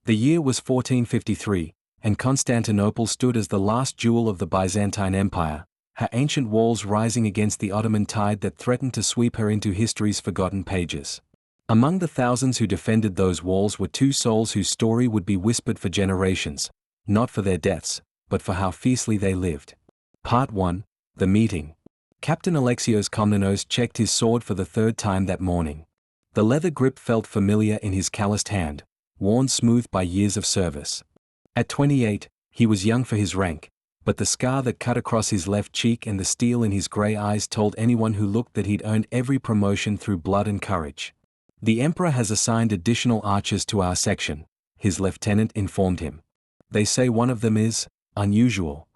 The year was 1453, and Constantinople stood as the last jewel of the Byzantine Empire, her ancient walls rising against the Ottoman tide that threatened to sweep her into history's forgotten pages. Among the thousands who defended those walls were two souls whose story would be whispered for generations, not for their deaths, but for how fiercely they lived. Part 1. The Meeting. Captain Alexios Komnenos checked his sword for the third time that morning. The leather grip felt familiar in his calloused hand, worn smooth by years of service. At 28, he was young for his rank, but the scar that cut across his left cheek and the steel in his grey eyes told anyone who looked that he'd earned every promotion through blood and courage. "The Emperor has assigned additional archers to our section," his lieutenant informed him. "They say one of them is unusual."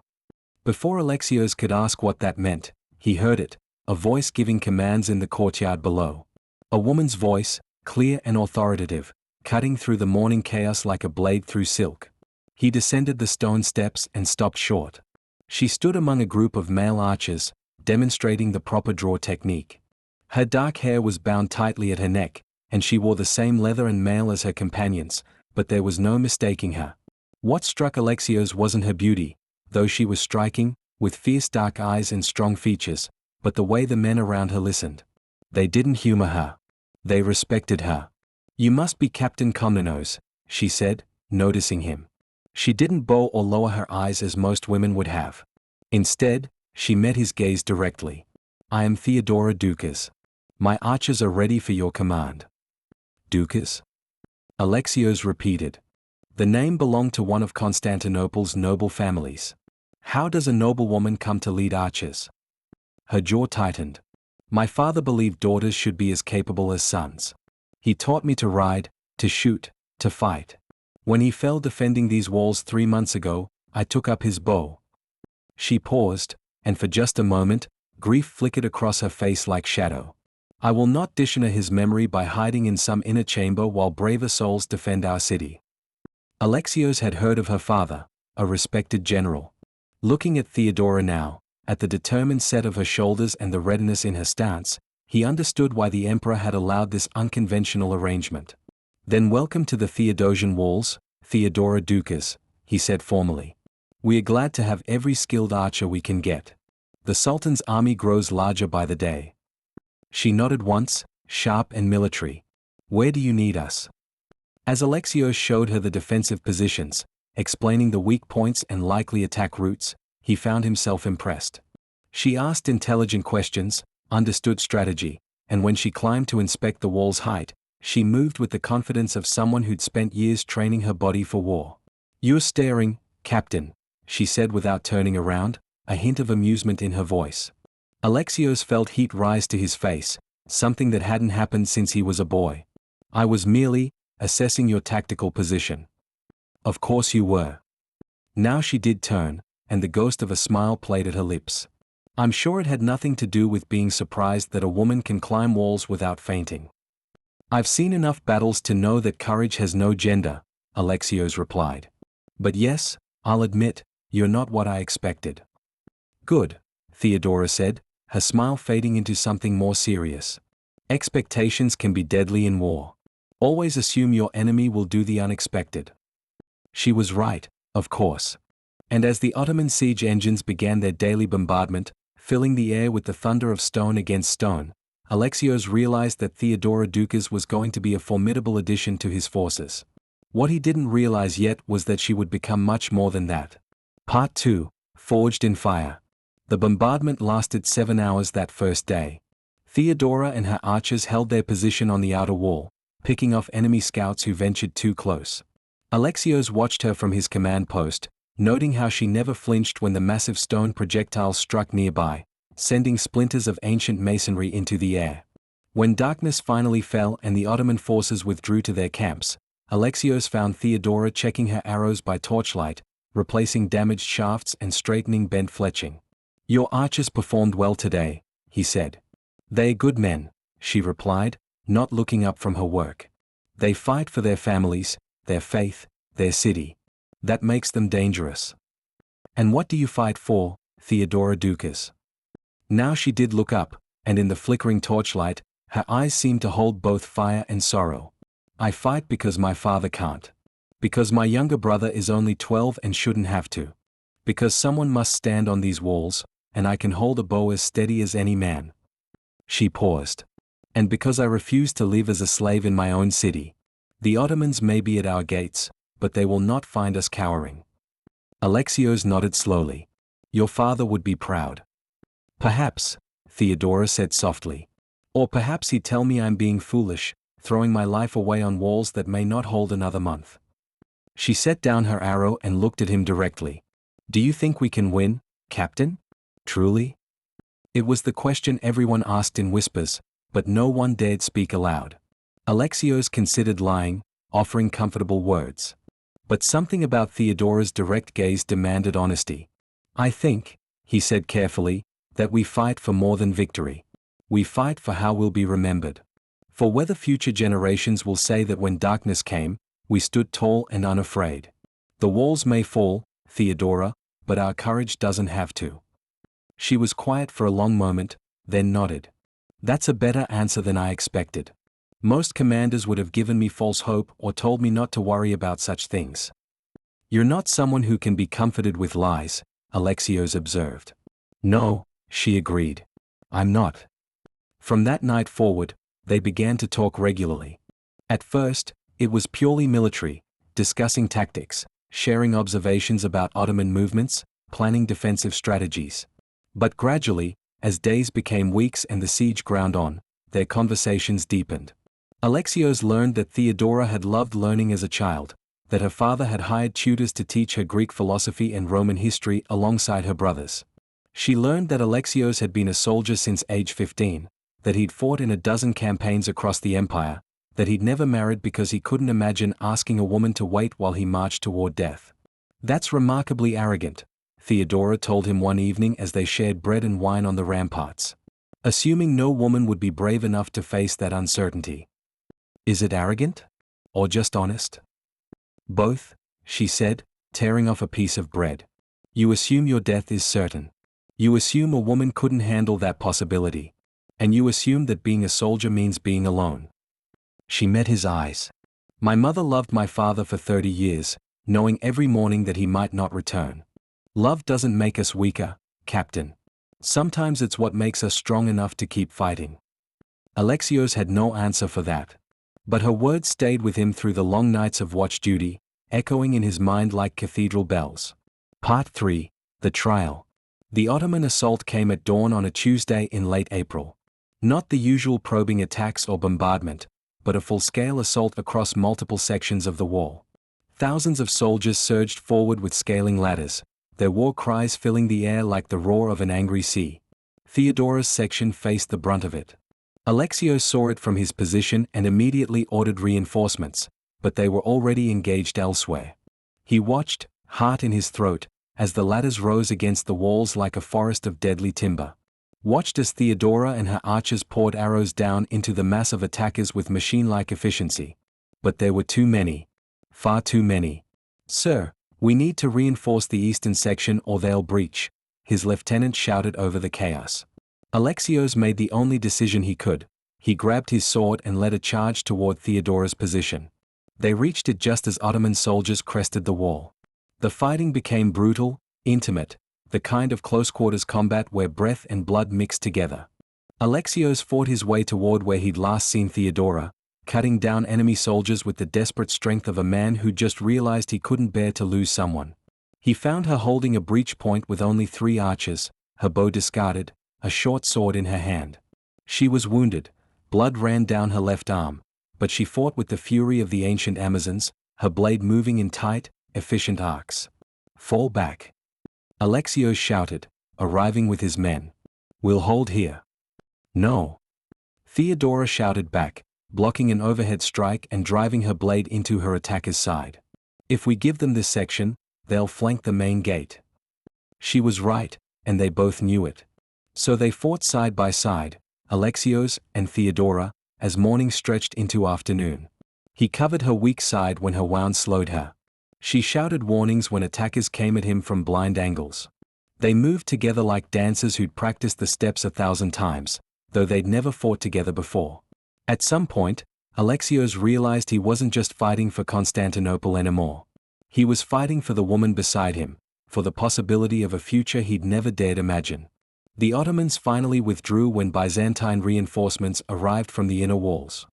Before Alexios could ask what that meant, he heard it, a voice giving commands in the courtyard below. A woman's voice, clear and authoritative, cutting through the morning chaos like a blade through silk. He descended the stone steps and stopped short. She stood among a group of male archers, demonstrating the proper draw technique. Her dark hair was bound tightly at her neck, and she wore the same leather and mail as her companions, but there was no mistaking her. What struck Alexios wasn't her beauty, though she was striking, with fierce dark eyes and strong features, but the way the men around her listened. They didn't humor her. They respected her. "You must be Captain Komnenos," she said, noticing him. She didn't bow or lower her eyes as most women would have. Instead, she met his gaze directly. "I am Theodora Doukas. My archers are ready for your command." "Doukas?" Alexios repeated. The name belonged to one of Constantinople's noble families. How does a noblewoman come to lead archers? Her jaw tightened. "My father believed daughters should be as capable as sons. He taught me to ride, to shoot, to fight. When he fell defending these walls 3 months ago, I took up his bow." She paused, and for just a moment, grief flickered across her face like shadow. "I will not dishonor his memory by hiding in some inner chamber while braver souls defend our city." Alexios had heard of her father, a respected general. Looking at Theodora now, at the determined set of her shoulders and the readiness in her stance, he understood why the emperor had allowed this unconventional arrangement. "Then welcome to the Theodosian walls, Theodora Doukas," he said formally. "We are glad to have every skilled archer we can get. The Sultan's army grows larger by the day." She nodded once, sharp and military. "Where do you need us?" As Alexios showed her the defensive positions, explaining the weak points and likely attack routes, he found himself impressed. She asked intelligent questions, understood strategy, and when she climbed to inspect the wall's height, she moved with the confidence of someone who'd spent years training her body for war. "You're staring, Captain," she said without turning around, a hint of amusement in her voice. Alexios felt heat rise to his face, something that hadn't happened since he was a boy. "I was merely assessing your tactical position." "Of course you were." Now she did turn, and the ghost of a smile played at her lips. "I'm sure it had nothing to do with being surprised that a woman can climb walls without fainting." "I've seen enough battles to know that courage has no gender," Alexios replied. "But yes, I'll admit, you're not what I expected." "Good," Theodora said, her smile fading into something more serious. "Expectations can be deadly in war. Always assume your enemy will do the unexpected." She was right, of course. And as the Ottoman siege engines began their daily bombardment, filling the air with the thunder of stone against stone, Alexios realized that Theodora Doukas was going to be a formidable addition to his forces. What he didn't realize yet was that she would become much more than that. Part 2. Forged in Fire. The bombardment lasted 7 hours that first day. Theodora and her archers held their position on the outer wall, picking off enemy scouts who ventured too close. Alexios watched her from his command post, noting how she never flinched when the massive stone projectiles struck nearby, sending splinters of ancient masonry into the air. When darkness finally fell and the Ottoman forces withdrew to their camps, Alexios found Theodora checking her arrows by torchlight, replacing damaged shafts and straightening bent fletching. "Your archers performed well today," he said. "They're good men," she replied, not looking up from her work. "They fight for their families, their faith, their city. That makes them dangerous." "And what do you fight for, Theodora Doukas?" Now she did look up, and in the flickering torchlight, her eyes seemed to hold both fire and sorrow. "I fight because my father can't. Because my younger brother is only 12 and shouldn't have to. Because someone must stand on these walls, and I can hold a bow as steady as any man. She paused. And because I refuse to live as a slave in my own city. The Ottomans may be at our gates, but they will not find us cowering. Alexios nodded slowly. Your father would be proud. Perhaps, Theodora said softly. Or perhaps he'd tell me I'm being foolish, throwing my life away on walls that may not hold another month. She set down her arrow and looked at him directly. Do you think we can win, Captain? Truly? It was the question everyone asked in whispers, but no one dared speak aloud. Alexios considered lying, offering comfortable words. But something about Theodora's direct gaze demanded honesty. I think, he said carefully, that we fight for more than victory. We fight for how we'll be remembered. For whether future generations will say that when darkness came, we stood tall and unafraid. The walls may fall, Theodora, but our courage doesn't have to. She was quiet for a long moment, then nodded. That's a better answer than I expected. Most commanders would have given me false hope or told me not to worry about such things. You're not someone who can be comforted with lies, Alexios observed. No, she agreed. I'm not. From that night forward, they began to talk regularly. At first, it was purely military, discussing tactics, sharing observations about Ottoman movements, planning defensive strategies. But gradually, as days became weeks and the siege ground on, their conversations deepened. Alexios learned that Theodora had loved learning as a child, that her father had hired tutors to teach her Greek philosophy and Roman history alongside her brothers. She learned that Alexios had been a soldier since age 15, that he'd fought in a dozen campaigns across the empire, that he'd never married because he couldn't imagine asking a woman to wait while he marched toward death. That's remarkably arrogant, Theodora told him one evening as they shared bread and wine on the ramparts. Assuming no woman would be brave enough to face that uncertainty. Is it arrogant? Or just honest? Both, she said, tearing off a piece of bread. You assume your death is certain. You assume a woman couldn't handle that possibility. And you assume that being a soldier means being alone. She met his eyes. My mother loved my father for 30 years, knowing every morning that he might not return. Love doesn't make us weaker, Captain. Sometimes it's what makes us strong enough to keep fighting. Alexios had no answer for that. But her words stayed with him through the long nights of watch duty, echoing in his mind like cathedral bells. Part 3. The Trial. The Ottoman assault came at dawn on a Tuesday in late April. Not the usual probing attacks or bombardment, but a full-scale assault across multiple sections of the wall. Thousands of soldiers surged forward with scaling ladders, their war cries filling the air like the roar of an angry sea. Theodora's section faced the brunt of it. Alexios saw it from his position and immediately ordered reinforcements, but they were already engaged elsewhere. He watched, heart in his throat, as the ladders rose against the walls like a forest of deadly timber. Watched as Theodora and her archers poured arrows down into the mass of attackers with machine-like efficiency. But there were too many. Far too many. Sir, we need to reinforce the eastern section or they'll breach, his lieutenant shouted over the chaos. Alexios made the only decision he could. He grabbed his sword and led a charge toward Theodora's position. They reached it just as Ottoman soldiers crested the wall. The fighting became brutal, intimate, the kind of close-quarters combat where breath and blood mixed together. Alexios fought his way toward where he'd last seen Theodora, cutting down enemy soldiers with the desperate strength of a man who just realized he couldn't bear to lose someone. He found her holding a breach point with only 3 archers, her bow discarded, a short sword in her hand. She was wounded, blood ran down her left arm, but she fought with the fury of the ancient Amazons, her blade moving in tight, efficient arcs. Fall back. Alexios shouted, arriving with his men. We'll hold here. No. Theodora shouted back, blocking an overhead strike and driving her blade into her attacker's side. If we give them this section, they'll flank the main gate. She was right, and they both knew it. So they fought side by side, Alexios and Theodora, as morning stretched into afternoon. He covered her weak side when her wound slowed her. She shouted warnings when attackers came at him from blind angles. They moved together like dancers who'd practiced the steps 1,000 times, though they'd never fought together before. At some point, Alexios realized he wasn't just fighting for Constantinople anymore. He was fighting for the woman beside him, for the possibility of a future he'd never dared imagine. The Ottomans finally withdrew when Byzantine reinforcements arrived from the inner walls.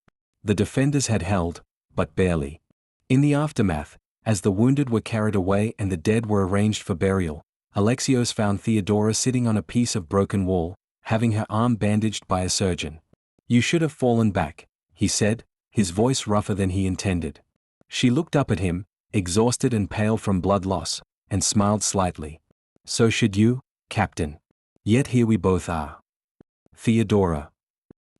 The defenders had held, but barely. In the aftermath, as the wounded were carried away and the dead were arranged for burial, Alexios found Theodora sitting on a piece of broken wall, having her arm bandaged by a surgeon. "You should have fallen back," he said, his voice rougher than he intended. She looked up at him, exhausted and pale from blood loss, and smiled slightly. "So should you, Captain. Yet here we both are." "Theodora."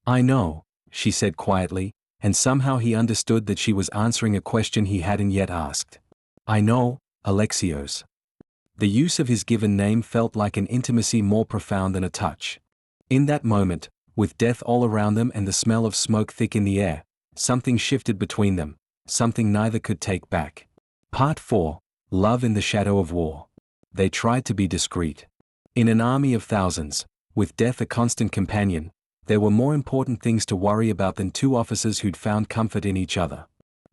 "I know," she said quietly, and somehow he understood that she was answering a question he hadn't yet asked. "I know, Alexios." The use of his given name felt like an intimacy more profound than a touch. In that moment, with death all around them and the smell of smoke thick in the air, something shifted between them, something neither could take back. Part 4. Love in the Shadow of War. They tried to be discreet. In an army of thousands, with death a constant companion, there were more important things to worry about than two officers who'd found comfort in each other.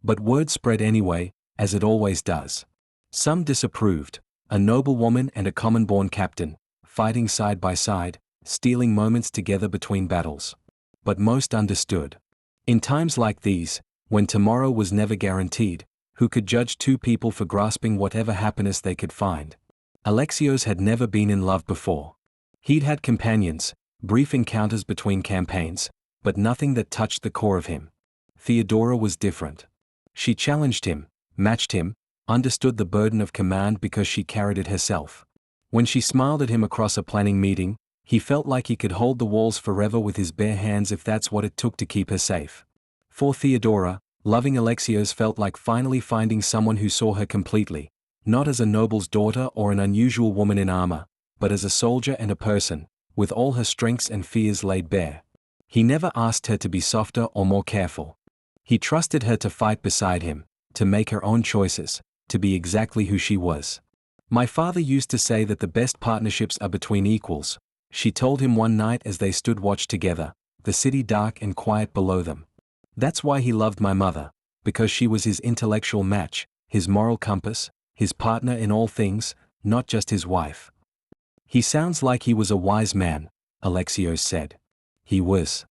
But word spread anyway, as it always does. Some disapproved, a noblewoman and a common-born captain, fighting side by side, stealing moments together between battles. But most understood. In times like these, when tomorrow was never guaranteed, who could judge two people for grasping whatever happiness they could find? Alexios had never been in love before. He'd had companions, brief encounters between campaigns, but nothing that touched the core of him. Theodora was different. She challenged him, matched him, understood the burden of command because she carried it herself. When she smiled at him across a planning meeting, he felt like he could hold the walls forever with his bare hands if that's what it took to keep her safe. For Theodora, loving Alexios felt like finally finding someone who saw her completely, not as a noble's daughter or an unusual woman in armor, but as a soldier and a person, with all her strengths and fears laid bare. He never asked her to be softer or more careful. He trusted her to fight beside him, to make her own choices, to be exactly who she was. "My father used to say that the best partnerships are between equals," she told him one night as they stood watch together, the city dark and quiet below them. "That's why he loved my mother, because she was his intellectual match, his moral compass, his partner in all things, not just his wife." "He sounds like he was a wise man," Alexios said. "He was."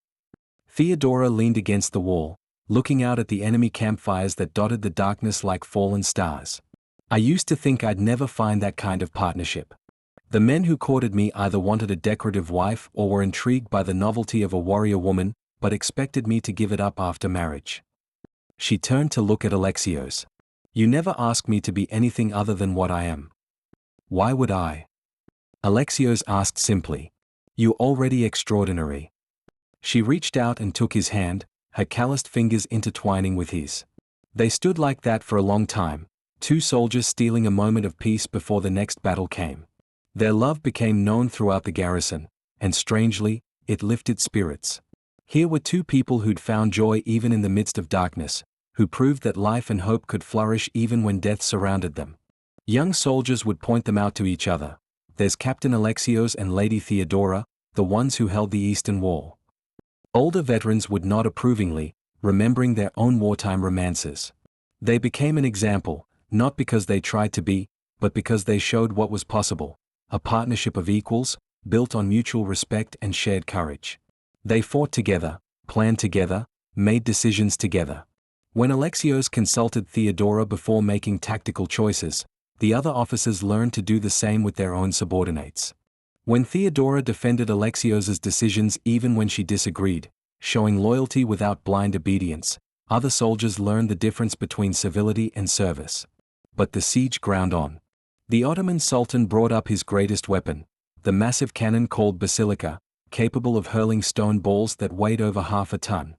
Theodora leaned against the wall, looking out at the enemy campfires that dotted the darkness like fallen stars. "I used to think I'd never find that kind of partnership. The men who courted me either wanted a decorative wife or were intrigued by the novelty of a warrior woman, but expected me to give it up after marriage." She turned to look at Alexios. "You never asked me to be anything other than what I am." "Why would I?" Alexios asked simply. "You're already extraordinary." She reached out and took his hand, her calloused fingers intertwining with his. They stood like that for a long time, two soldiers stealing a moment of peace before the next battle came. Their love became known throughout the garrison, and strangely, it lifted spirits. Here were two people who'd found joy even in the midst of darkness, who proved that life and hope could flourish even when death surrounded them. Young soldiers would point them out to each other. "There's Captain Alexios and Lady Theodora, the ones who held the Eastern Wall." Older veterans would nod approvingly, remembering their own wartime romances. They became an example, not because they tried to be, but because they showed what was possible, a partnership of equals, built on mutual respect and shared courage. They fought together, planned together, made decisions together. When Alexios consulted Theodora before making tactical choices, the other officers learned to do the same with their own subordinates. When Theodora defended Alexios's decisions even when she disagreed, showing loyalty without blind obedience, other soldiers learned the difference between civility and service. But the siege ground on. The Ottoman Sultan brought up his greatest weapon, the massive cannon called basilica, capable of hurling stone balls that weighed over half a ton.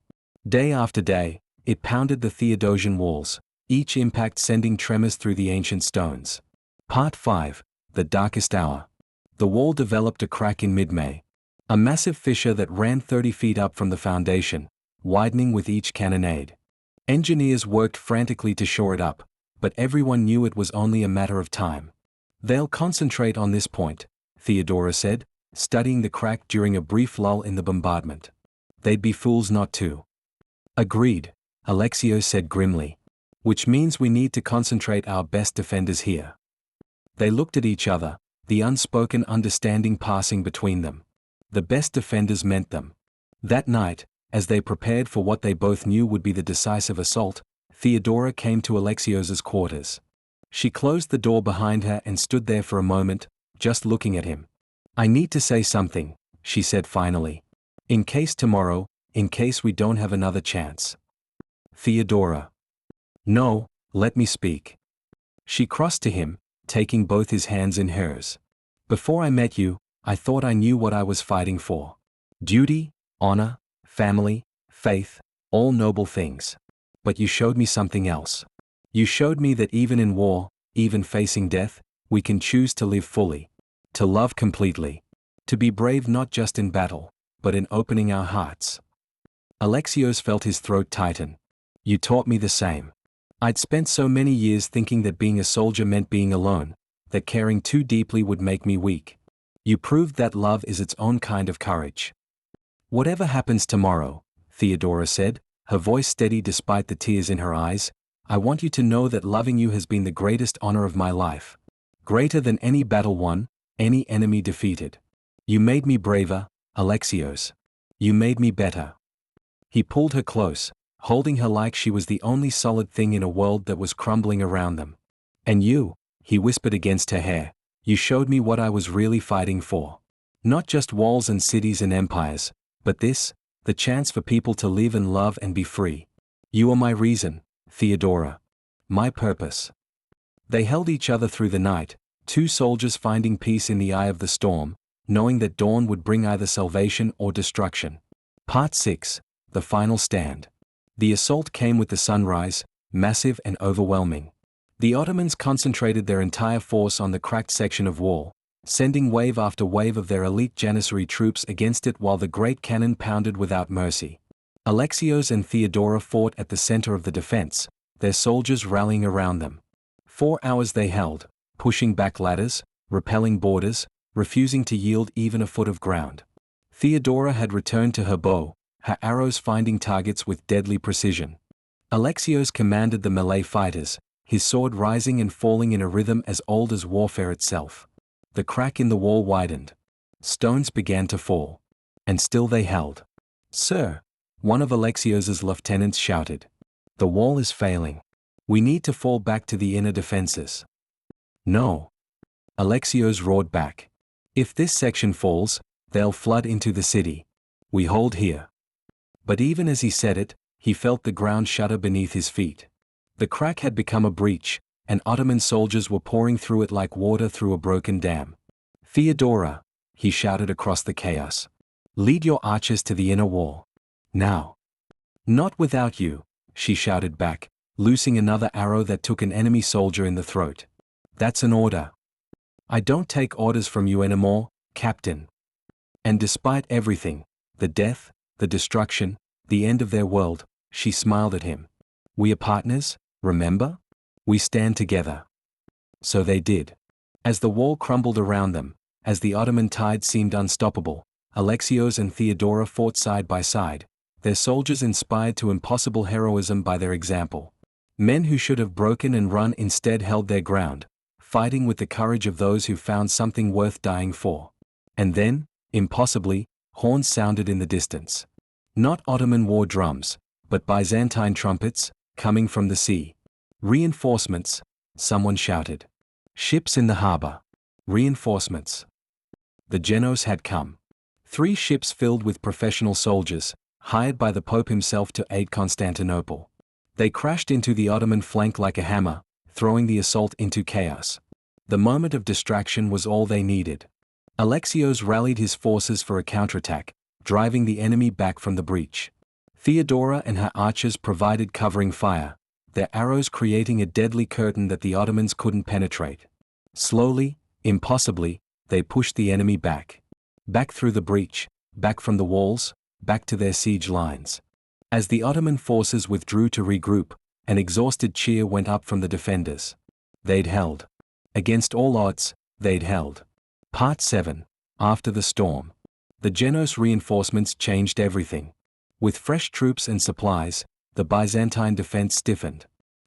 Day after day, it pounded the Theodosian walls, each impact sending tremors through the ancient stones. Part 5. The Darkest Hour. The wall developed a crack in mid-May. A massive fissure that ran 30 feet up from the foundation, widening with each cannonade. Engineers worked frantically to shore it up, but everyone knew it was only a matter of time. "They'll concentrate on this point," Theodora said, studying the crack during a brief lull in the bombardment. "They'd be fools not to." "Agreed," Alexios said grimly. Which means we need to concentrate our best defenders here. They looked at each other, the unspoken understanding passing between them. The best defenders meant them. That night, as they prepared for what they both knew would be the decisive assault, Theodora came to Alexios's quarters. She closed the door behind her and stood there for a moment, just looking at him. I need to say something, she said finally. In case we don't have another chance. Theodora. No, let me speak. She crossed to him, taking both his hands in hers. Before I met you, I thought I knew what I was fighting for. Duty, honor, family, faith, all noble things. But you showed me something else. You showed me that even in war, even facing death, we can choose to live fully. To love completely. To be brave not just in battle, but in opening our hearts. Alexios felt his throat tighten. You taught me the same. I'd spent so many years thinking that being a soldier meant being alone, that caring too deeply would make me weak. You proved that love is its own kind of courage. Whatever happens tomorrow, Theodora said, her voice steady despite the tears in her eyes, I want you to know that loving you has been the greatest honor of my life. Greater than any battle won, any enemy defeated. You made me braver, Alexios. You made me better. He pulled her close, holding her like she was the only solid thing in a world that was crumbling around them. And you, he whispered against her hair, you showed me what I was really fighting for. Not just walls and cities and empires, but this, the chance for people to live and love and be free. You are my reason, Theodora. My purpose. They held each other through the night, two soldiers finding peace in the eye of the storm, knowing that dawn would bring either salvation or destruction. Part 6, The Final Stand. The assault came with the sunrise, massive and overwhelming. The Ottomans concentrated their entire force on the cracked section of wall, sending wave after wave of their elite Janissary troops against it while the great cannon pounded without mercy. Alexios and Theodora fought at the center of the defense, their soldiers rallying around them. 4 hours they held, pushing back ladders, repelling borders, refusing to yield even a foot of ground. Theodora had returned to her bow, her arrows finding targets with deadly precision. Alexios commanded the melee fighters, his sword rising and falling in a rhythm as old as warfare itself. The crack in the wall widened. Stones began to fall. And still they held. Sir, one of Alexios's lieutenants shouted. The wall is failing. We need to fall back to the inner defenses. No. Alexios roared back. If this section falls, they'll flood into the city. We hold here. But even as he said it, he felt the ground shudder beneath his feet. The crack had become a breach, and Ottoman soldiers were pouring through it like water through a broken dam. Theodora, he shouted across the chaos. Lead your archers to the inner wall. Now. Not without you, she shouted back, loosing another arrow that took an enemy soldier in the throat. That's an order. I don't take orders from you anymore, Captain. And despite everything, the death, the destruction, the end of their world, she smiled at him. We are partners, remember? We stand together. So they did. As the wall crumbled around them, as the Ottoman tide seemed unstoppable, Alexios and Theodora fought side by side, their soldiers inspired to impossible heroism by their example. Men who should have broken and run instead held their ground, fighting with the courage of those who found something worth dying for. And then, impossibly, horns sounded in the distance. Not Ottoman war drums, but Byzantine trumpets, coming from the sea. Reinforcements, someone shouted. Ships in the harbor. Reinforcements. The Genos had come. 3 ships filled with professional soldiers, hired by the Pope himself to aid Constantinople. They crashed into the Ottoman flank like a hammer, throwing the assault into chaos. The moment of distraction was all they needed. Alexios rallied his forces for a counterattack, driving the enemy back from the breach. Theodora and her archers provided covering fire, their arrows creating a deadly curtain that the Ottomans couldn't penetrate. Slowly, impossibly, they pushed the enemy back. Back through the breach, back from the walls, back to their siege lines. As the Ottoman forces withdrew to regroup, an exhausted cheer went up from the defenders. They'd held. Against all odds, they'd held. Part 7. After the storm. The Genos reinforcements changed everything. With fresh troops and supplies, the Byzantine defense stiffened.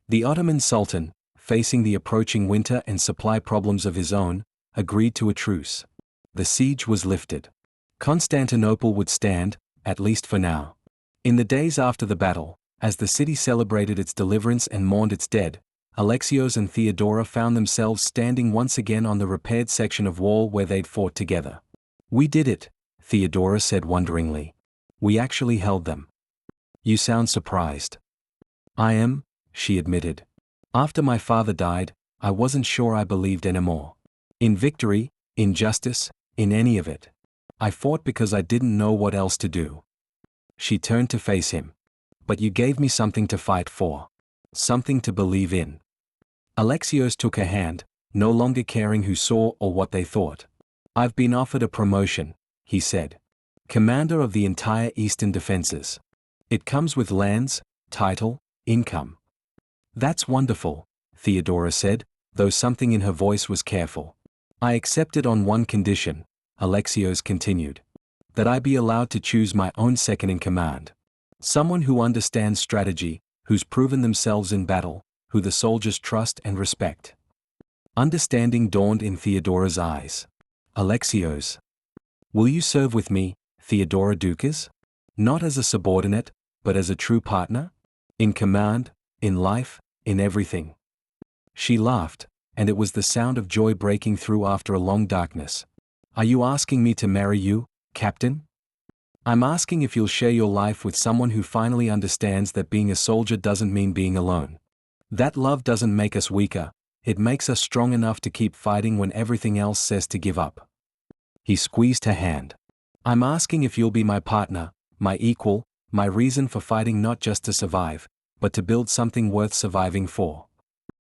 The Ottoman Sultan, facing the approaching winter and supply problems of his own, agreed to a truce. The siege was lifted. Constantinople would stand, at least for now. In the days after the battle, as the city celebrated its deliverance and mourned its dead, Alexios and Theodora found themselves standing once again on the repaired section of wall where they'd fought together. "We did it," Theodora said wonderingly. "We actually held them." "You sound surprised." "I am," she admitted. "After my father died, I wasn't sure I believed anymore. In victory, in justice, in any of it. I fought because I didn't know what else to do." She turned to face him. "But you gave me something to fight for. Something to believe in." Alexios took her hand, no longer caring who saw or what they thought. "I've been offered a promotion," he said. "Commander of the entire eastern defenses. It comes with lands, title, income." "That's wonderful," Theodora said, though something in her voice was careful. "I accept it on one condition," Alexios continued. "That I be allowed to choose my own second in command. Someone who understands strategy, who's proven themselves in battle, who the soldiers trust and respect." Understanding dawned in Theodora's eyes. "Alexios. Will you serve with me, Theodora Doukas? Not as a subordinate, but as a true partner? In command, in life, in everything." She laughed, and it was the sound of joy breaking through after a long darkness. "Are you asking me to marry you, Captain? I'm asking if you'll share your life with someone who finally understands that being a soldier doesn't mean being alone. That love doesn't make us weaker, it makes us strong enough to keep fighting when everything else says to give up." He squeezed her hand. "I'm asking if you'll be my partner, my equal, my reason for fighting, not just to survive, but to build something worth surviving for."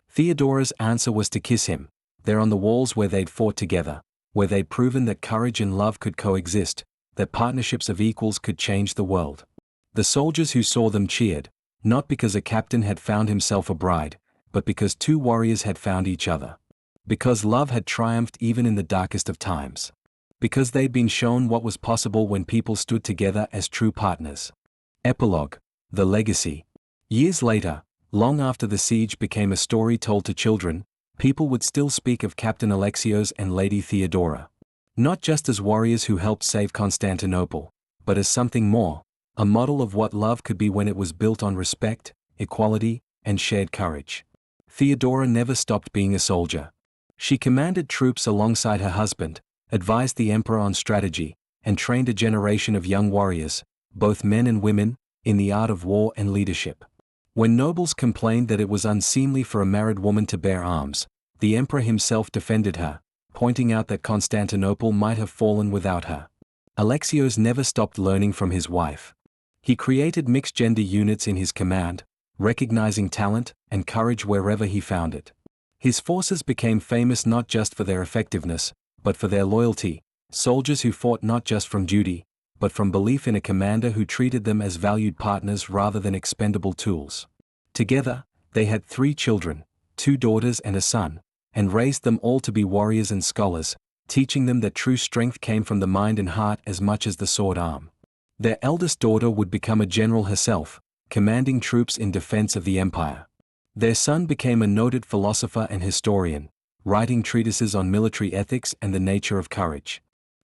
Theodora's answer was to kiss him, there on the walls where they'd fought together, where they'd proven that courage and love could coexist, that partnerships of equals could change the world. The soldiers who saw them cheered, not because a captain had found himself a bride, but because two warriors had found each other. Because love had triumphed even in the darkest of times. Because they'd been shown what was possible when people stood together as true partners. Epilogue: The Legacy. Years later, long after the siege became a story told to children, people would still speak of Captain Alexios and Lady Theodora. Not just as warriors who helped save Constantinople, but as something more, a model of what love could be when it was built on respect, equality, and shared courage. Theodora never stopped being a soldier. She commanded troops alongside her husband, advised the emperor on strategy, and trained a generation of young warriors, both men and women, in the art of war and leadership. When nobles complained that it was unseemly for a married woman to bear arms, the emperor himself defended her, pointing out that Constantinople might have fallen without her. Alexios never stopped learning from his wife. He created mixed-gender units in his command, recognizing talent and courage wherever he found it. His forces became famous not just for their effectiveness, but for their loyalty, soldiers who fought not just from duty, but from belief in a commander who treated them as valued partners rather than expendable tools. Together, they had 3 children, 2 daughters and a son, and raised them all to be warriors and scholars, teaching them that true strength came from the mind and heart as much as the sword arm. Their eldest daughter would become a general herself, commanding troops in defense of the empire. Their son became a noted philosopher and historian, writing treatises on military ethics and the nature of courage.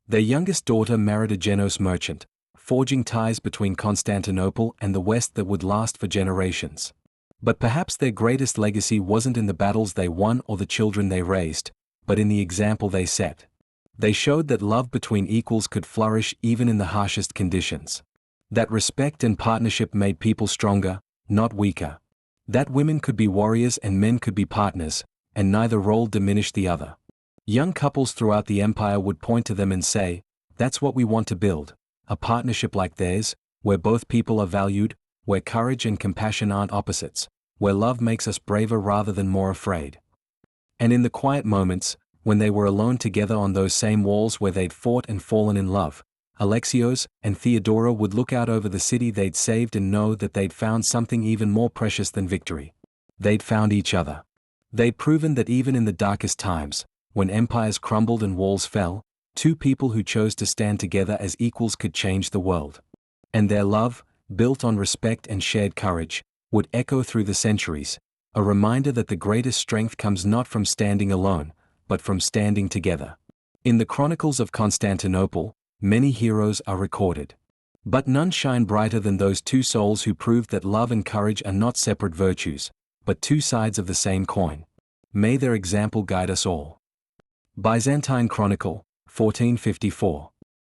Their youngest daughter married a Genos merchant, forging ties between Constantinople and the West that would last for generations. But perhaps their greatest legacy wasn't in the battles they won or the children they raised, but in the example they set. They showed that love between equals could flourish even in the harshest conditions. That respect and partnership made people stronger, not weaker. That women could be warriors and men could be partners, and neither role diminished the other. Young couples throughout the empire would point to them and say, "That's what we want to build, a partnership like theirs, where both people are valued, where courage and compassion aren't opposites, where love makes us braver rather than more afraid." And in the quiet moments, when they were alone together on those same walls where they'd fought and fallen in love, Alexios and Theodora would look out over the city they'd saved and know that they'd found something even more precious than victory. They'd found each other. They'd proven that even in the darkest times, when empires crumbled and walls fell, 2 people who chose to stand together as equals could change the world. And their love, built on respect and shared courage, would echo through the centuries, a reminder that the greatest strength comes not from standing alone, but from standing together. In the Chronicles of Constantinople, many heroes are recorded. But none shine brighter than those two souls who proved that love and courage are not separate virtues, but two sides of the same coin. May their example guide us all. Byzantine Chronicle, 1454.